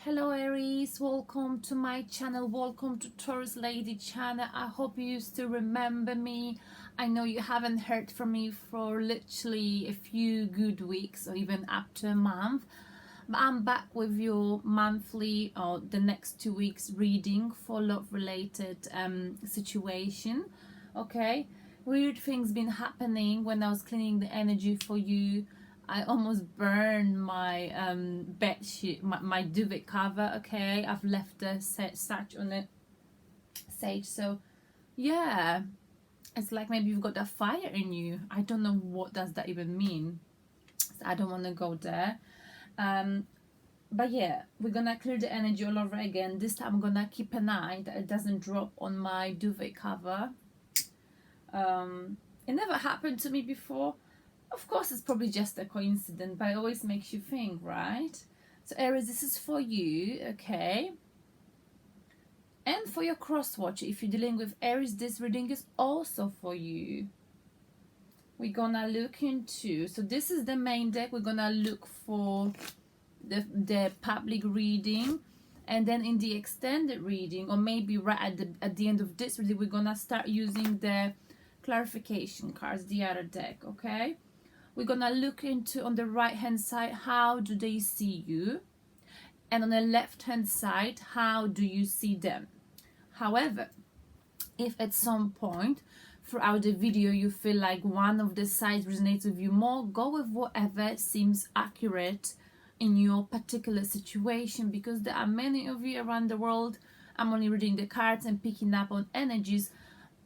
Hello Aries, welcome to my channel, welcome to Taurus Lady channel. I hope you still remember me. I know you haven't heard from me for literally a few good weeks or even up to a month, but I'm back with your monthly or the next 2 weeks reading for love related situation. Okay, weird things been happening when I was cleaning the energy for you. I almost burned my bed sheet, my duvet cover. Okay, I've left the sage on the sage. So yeah, it's like maybe you've got that fire in you. I don't know what does that even mean. So I don't want to go there. But yeah, we're gonna clear the energy all over again. This time I'm gonna keep an eye that it doesn't drop on my duvet cover. It never happened to me before. Of course, it's probably just a coincidence, but it always makes you think, right? So Aries, this is for you, okay? And for your cross-watcher, if you're dealing with Aries, this reading is also for you. We're gonna look into, so this is the main deck. We're gonna look for the public reading, and then in the extended reading, or maybe right at the end of this reading, we're gonna start using the clarification cards, the other deck, okay? We're gonna look into on the right hand side, how do they see you, and on the left hand side, how do you see them. However, if at some point throughout the video you feel like one of the sides resonates with you more, go with whatever seems accurate in your particular situation, because there are many of you around the world. I'm only reading the cards and picking up on energies,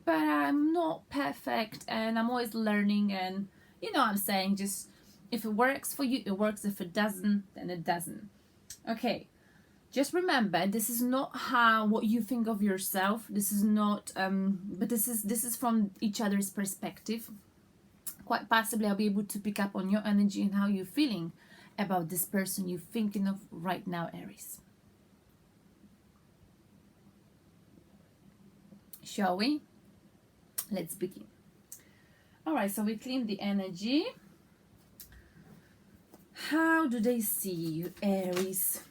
but I'm not perfect and I'm always learning, and you know what I'm saying, just if it works for you, it works. If it doesn't, then it doesn't. Okay, just remember, this is not what you think of yourself. This is not but this is from each other's perspective. Quite possibly I'll be able to pick up on your energy and how you're feeling about this person you're thinking of right now, Aries. Shall we? Let's begin. Alright, so we clean the energy. How do they see you, Aries?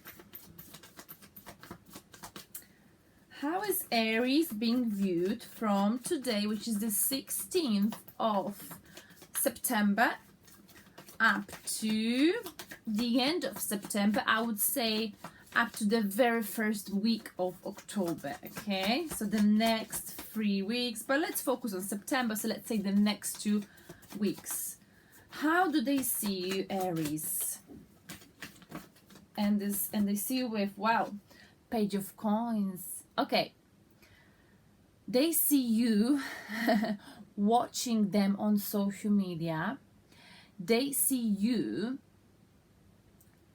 How is Aries being viewed from today, which is the 16th of September, up to the end of September? I would say up to the very first week of October, okay? So the next 3 weeks, but let's focus on September. So let's say the next 2 weeks. How do they see you, Aries? And they see you with, wow, Page of Coins. Okay. They see you watching them on social media. They see you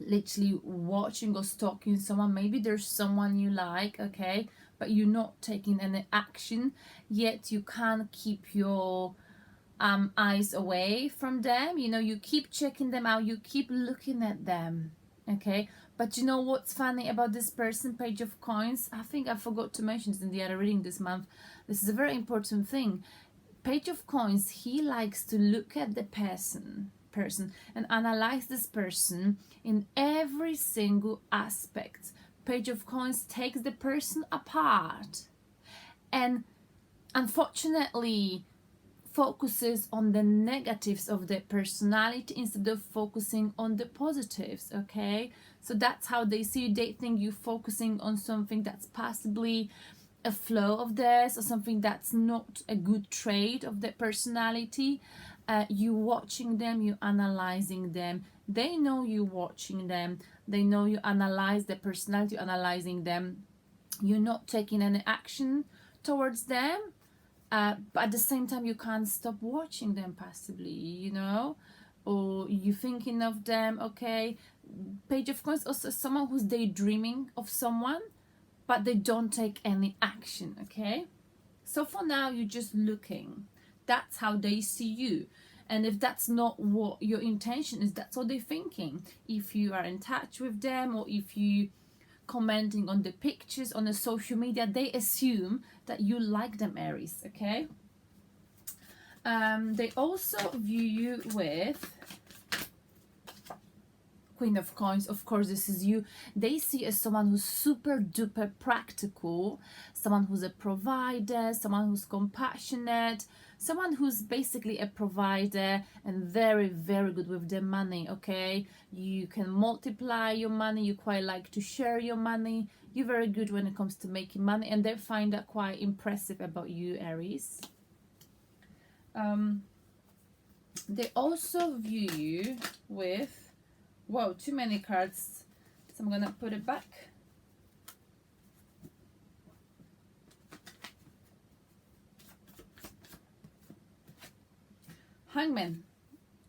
literally watching or stalking someone. Maybe there's someone you like, okay, but you're not taking any action, yet you can't keep your eyes away from them. You know, you keep checking them out, you keep looking at them, okay? But you know what's funny about this person, Page of Coins? I think I forgot to mention this in the other reading this month. This is a very important thing. Page of Coins, he likes to look at the person and analyze this person in every single aspect. Page of Coins takes the person apart and unfortunately focuses on the negatives of their personality instead of focusing on the positives, okay? So that's how they see you. They think you're focusing on something that's possibly a flaw of theirs or something that's not a good trait of their personality. You watching them, you analyzing them. They know you watching them. They know you analyze their personality, analyzing them. You're not taking any action towards them, but at the same time you can't stop watching them passively, you know, or you thinking of them, okay? Page of Coins also someone who's daydreaming of someone, but they don't take any action, okay? So for now, you're just looking. That's how they see you. And if that's not what your intention is, that's what they're thinking. If you are in touch with them, or if you commenting on the pictures on the social media, they assume that you like them, Aries, okay? They also view you with Queen of Coins, of course, this is you. They see you as someone who's super duper practical, someone who's a provider, someone who's compassionate, someone who's basically a provider and very, very good with their money, okay? You can multiply your money, you quite like to share your money, you're very good when it comes to making money, and they find that quite impressive about you, Aries. They also view you with, whoa, too many cards, so I'm gonna put it back. Hangman,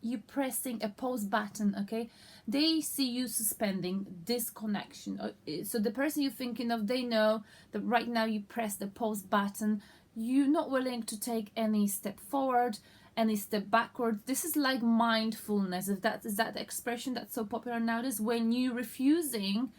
you pressing a pause button, okay? They see you suspending this connection. So the person you're thinking of, they know that right now you press the pause button. You're not willing to take any step forward, any step backward. This is like mindfulness. If that is that expression that's so popular nowadays, when you're refusing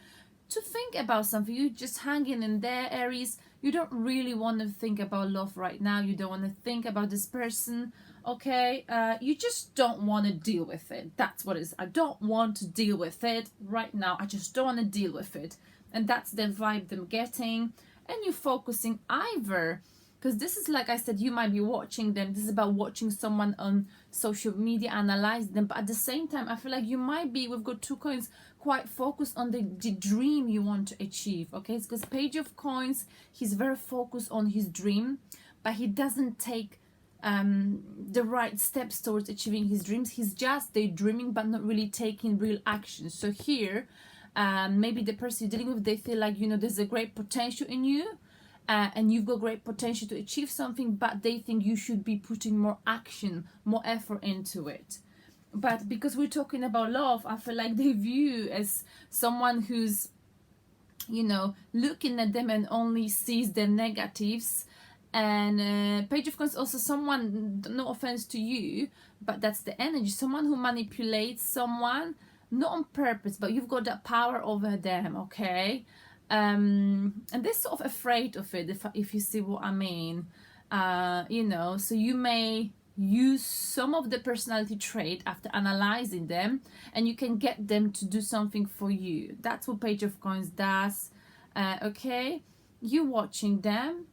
to think about something, you just hanging in there, Aries. You don't really want to think about love right now. You don't want to think about this person, okay? You just don't want to deal with it. That's what it is. I don't want to deal with it right now. I just don't want to deal with it. And that's the vibe I'm getting. And you're focusing either, because this is, like I said, you might be watching them. This is about watching someone on social media, analyze them. But at the same time, I feel like you might be, we've got 2 coins, quite focused on the dream you want to achieve, okay? It's because Page of Coins, he's very focused on his dream, but he doesn't take the right steps towards achieving his dreams. He's just daydreaming, but not really taking real action. So here, maybe the person you're dealing with, they feel like, you know, there's a great potential in you, and you've got great potential to achieve something, but they think you should be putting more action, more effort into it. But because we're talking about love, I feel like they view you as someone who's, you know, looking at them and only sees the negatives. And Page of Coins also someone, no offense to you, but that's the energy, someone who manipulates someone, not on purpose, but you've got that power over them, okay? And they're sort of afraid of it, if you see what I mean. You know, so you may use some of the personality trait after analyzing them, and you can get them to do something for you. That's what Page of Coins does. Okay, you watching them,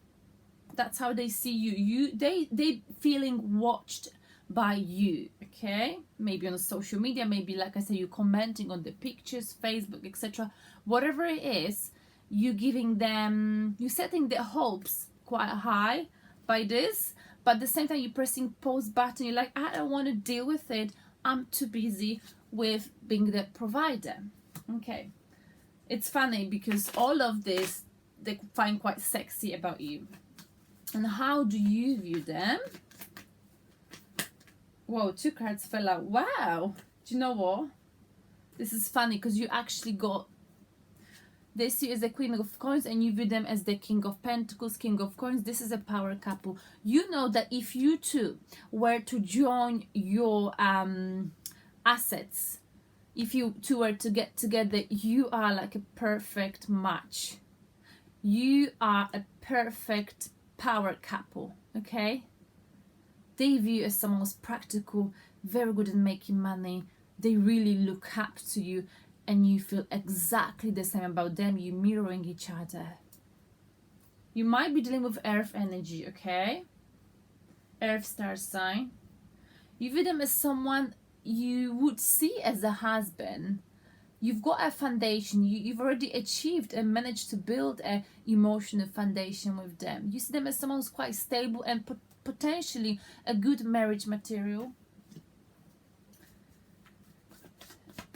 that's how they see you. They feeling watched by you, okay? Maybe on social media, maybe, like I said, you're commenting on the pictures, Facebook, etc. Whatever it is, you giving them, you setting their hopes quite high by this, but at the same time you're pressing pause button. You're like, I don't want to deal with it, I'm too busy with being the provider. Okay, it's funny because all of this they find quite sexy about you. And how do you view them? Whoa, 2 cards fell out. Wow, do you know what, this is funny because you actually got, they see you as the Queen of Coins and you view them as the King of Pentacles, King of Coins. This is a power couple. You know that if you two were to join your assets, if you two were to get together, you are like a perfect match. You are a perfect power couple, okay? They view you as someone who's practical, very good at making money. They really look up to you, and you feel exactly the same about them. You're mirroring each other. You might be dealing with earth energy, okay? Earth star sign. You view them as someone you would see as a husband. You've got a foundation. You've already achieved and managed to build an emotional foundation with them. You see them as someone who's quite stable and potentially a good marriage material.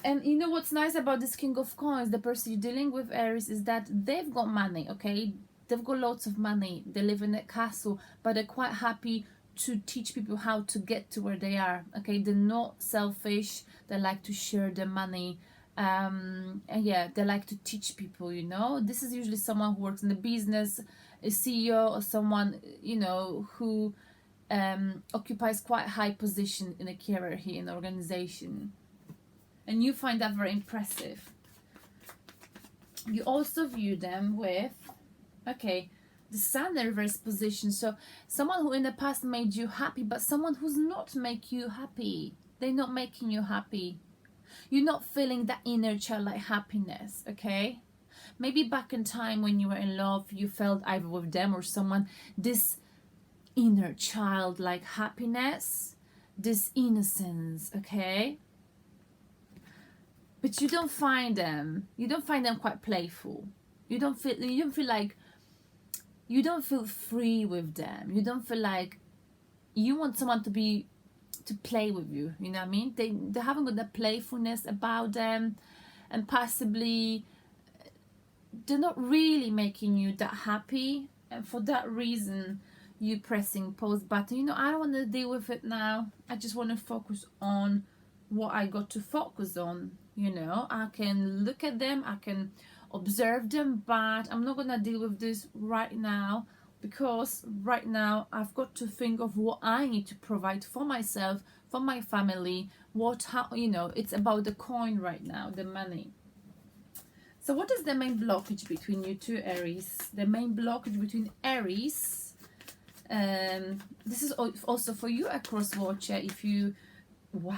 And you know what's nice about this King of Coins, the person you're dealing with, Aries, is that they've got money, okay? They've got lots of money. They live in a castle, but they're quite happy to teach people how to get to where they are, okay? They're not selfish. They like to share their money. And yeah, they like to teach people, you know? This is usually someone who works in the business, a CEO, or someone, you know, who occupies quite high position in a hierarchy in the organization. And you find that very impressive. You also view them with, okay, the Sun in reverse position. So someone who in the past made you happy, but someone who's not make you happy. They're not making you happy. You're not feeling that inner childlike happiness, okay? Maybe back in time when you were in love, you felt either with them or someone, this inner childlike happiness, this innocence, okay? But you don't find them quite playful. You don't feel free with them. You don't feel like you want someone to play with you, you know what I mean? They haven't got that playfulness about them, and possibly they're not really making you that happy, and for that reason you pressing pause button. You know, I don't want to deal with it now. I just want to focus on what I got to focus on. You know, I can look at them, I can observe them, but I'm not gonna deal with this right now, because right now I've got to think of what I need to provide for myself, for my family, how, you know, it's about the coin right now, the money. So what is the main blockage between you two, Aries? The main blockage between Aries, this is also for you, a cross watcher, if you, wow,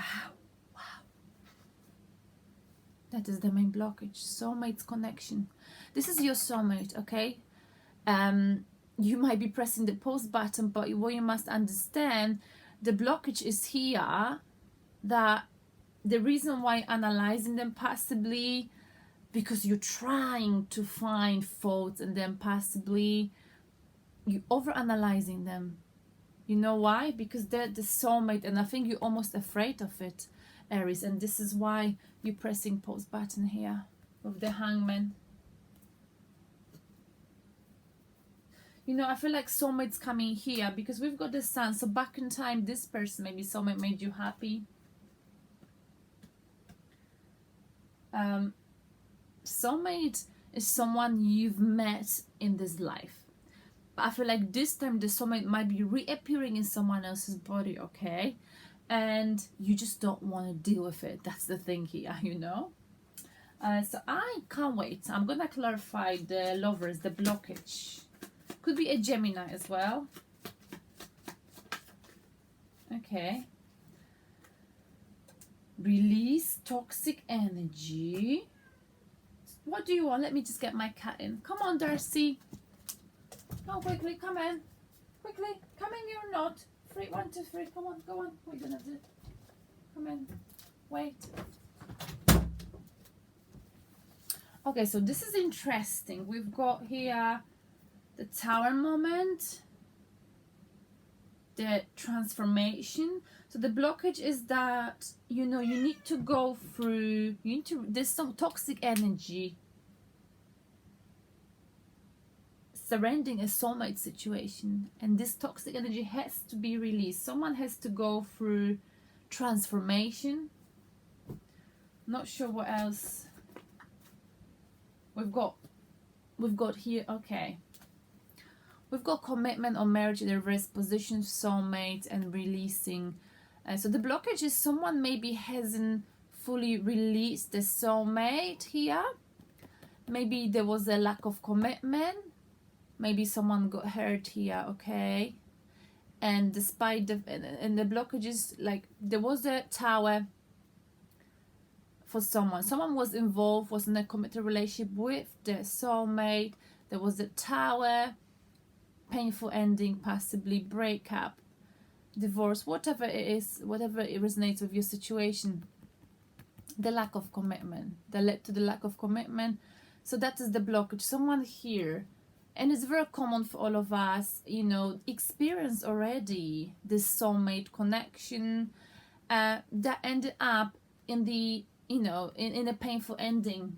that is the main blockage. Soulmates connection. This is your soulmate, okay? You might be pressing the pause button, but what you must understand, the blockage is here, that the reason why analyzing them, possibly because you're trying to find faults, and then possibly you overanalyzing them. You know why? Because they're the soulmate, and I think you're almost afraid of it, Aries, and this is why you're pressing pause button here with the Hangman. You know, I feel like soulmates coming here because we've got the Sun. So back in time, this person, maybe soulmate, made you happy. Soulmate is someone you've met in this life. But I feel like this time the soulmate might be reappearing in someone else's body, okay? And you just don't want to deal with it. That's the thing here, you know? So I can't wait. I'm going to clarify the lovers, the blockage. Could be a Gemini as well. Okay. Release toxic energy. What do you want? Let me just get my cat in. Come on, Darcy. Come quickly, come in. Quickly, come in, you're not. 3, 1, 2, 3, come on, go on. What are you gonna do? Come in. Wait. Okay, so this is interesting. We've got here the Tower moment, the transformation. So the blockage is that, you know, you need to go through, there's some toxic energy surrounding a soulmate situation, and this toxic energy has to be released. Someone has to go through transformation. Not sure what else we've got here. Okay, we've got commitment or marriage in the reverse position, soulmate, and releasing. So the blockage is someone maybe hasn't fully released the soulmate here. Maybe there was a lack of commitment. Maybe someone got hurt here, okay? And despite the blockages, like there was a Tower for someone. Someone was involved, was in a committed relationship with their soulmate. There was a Tower, painful ending, possibly breakup, divorce, whatever it is, whatever it resonates with your situation. The lack of commitment, that led to the lack of commitment. So that is the blockage. Someone here, and it's very common for all of us, you know, experience already this soulmate connection that ended up in the, you know, in a painful ending.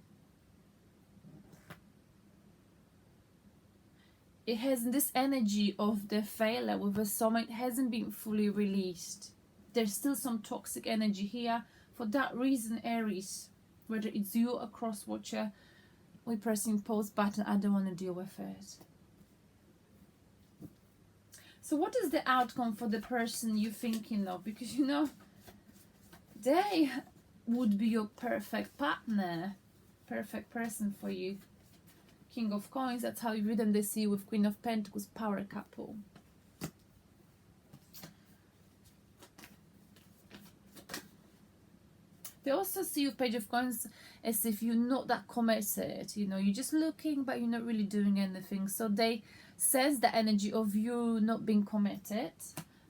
It has this energy of the failure with a soulmate hasn't been fully released. There's still some toxic energy here. For that reason, Aries, whether it's you or cross watcher, we're pressing pause button. I don't want to deal with it. So what is the outcome for the person you're thinking of? Because, you know, they would be your perfect partner, perfect person for you. King of Coins, that's how you read them. They see you with Queen of Pentacles, power couple. They also see you Page of Coins as if you're not that committed, you know, you're just looking but you're not really doing anything. So they sense the energy of you not being committed,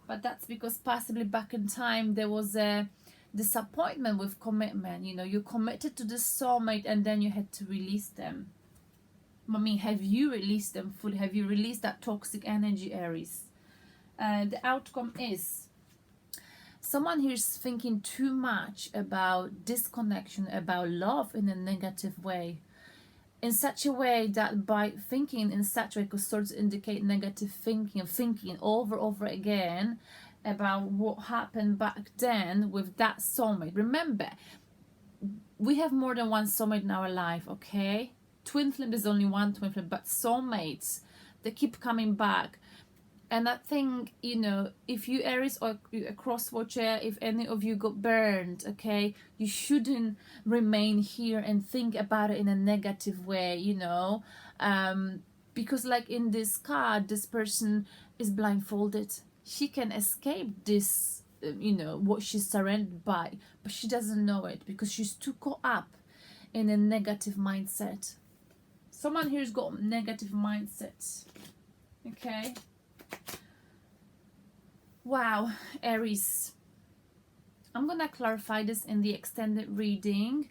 but that's because possibly back in time there was a disappointment with commitment. You know, you committed to the soulmate and then you had to release them. I mean, have you released them fully? Have you released that toxic energy, Aries? The outcome is someone here is thinking too much about disconnection, about love in a negative way, in such a way that by thinking in such a way, because swords indicate negative thinking over again about what happened back then with that soulmate. Remember, we have more than one soulmate in our life, okay? Twin flame, there's only one twin flame, but soulmates, they keep coming back. And I think, you know, if you Aries or a cross watcher, if any of you got burned, okay, you shouldn't remain here and think about it in a negative way, you know, because like in this card, this person is blindfolded. She can escape this, you know, what she's surrounded by, but she doesn't know it because she's too caught up in a negative mindset. Someone here's got negative mindset, okay? Wow, Aries. I'm gonna clarify this in the extended reading.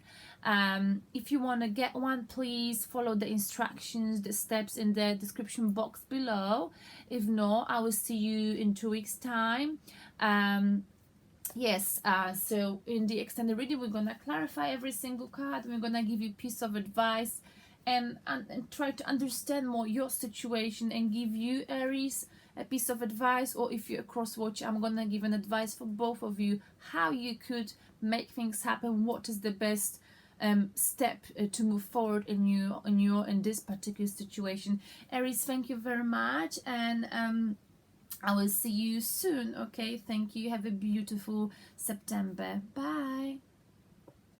If you want to get one, please follow the instructions, the steps in the description box below. If not, I will see you in 2 weeks time. Yes, so in the extended reading, we're gonna clarify every single card. We're gonna give you a piece of advice and try to understand more your situation and give you, Aries, a piece of advice. Or if you're a cross watcher, I'm gonna give an advice for both of you how you could make things happen. What is the best step to move forward in this particular situation. Aries, thank you very much, and I will see you soon. Okay, thank you. Have a beautiful September. Bye.